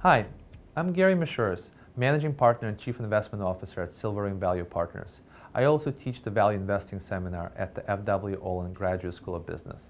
Hi, I'm Gary Mishuris, Managing Partner and Chief Investment Officer at Silver Ring Value Partners. I also teach the Value Investing Seminar at the F.W. Olin Graduate School of Business.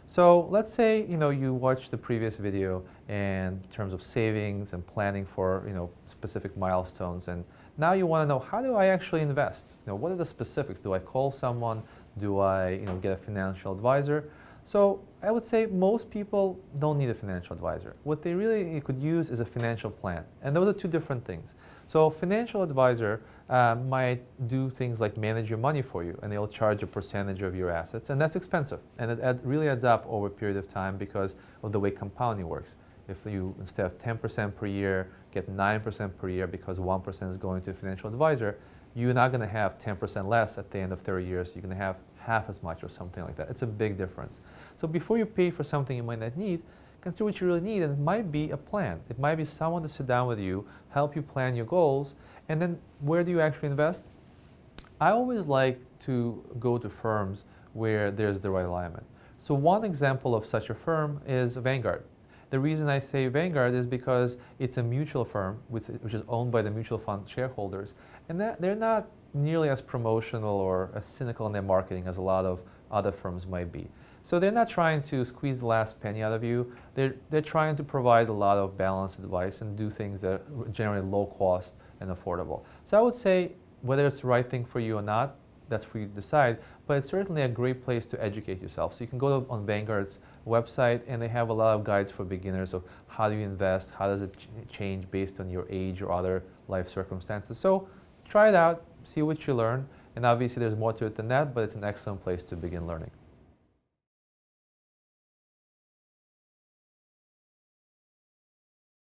So let's say you watched the previous video in terms of savings and planning for specific milestones, and now you want to know, how do I actually invest? What are the specifics? Do I call someone? Do I get a financial advisor? So I would say most people don't need a financial advisor. What they really could use is a financial plan. And those are two different things. So a financial advisor might do things like manage your money for you, and they'll charge a percentage of your assets, and that's expensive. And it really adds up over a period of time because of the way compounding works. If you, instead of 10% per year, get 9% per year because 1% is going to a financial advisor, you're not going to have 10% less at the end of 30 years. You're going to have half as much or something like that. It's a big difference. So before you pay for something you might not need, consider what you really need, and it might be a plan. It might be someone to sit down with you, help you plan your goals, and then where do you actually invest? I always like to go to firms where there's the right alignment. So one example of such a firm is Vanguard. The reason I say Vanguard is because it's a mutual firm which is owned by the mutual fund shareholders, and they're not nearly as promotional or as cynical in their marketing as a lot of other firms might be. So they're not trying to squeeze the last penny out of you. They're trying to provide a lot of balanced advice and do things that are generally low cost and affordable. So I would say whether it's the right thing for you or not, that's for you to decide, but it's certainly a great place to educate yourself. So you can go on Vanguard's website, and they have a lot of guides for beginners of how do you invest, how does it change based on your age or other life circumstances. So try it out, see what you learn, and obviously there's more to it than that, but it's an excellent place to begin learning.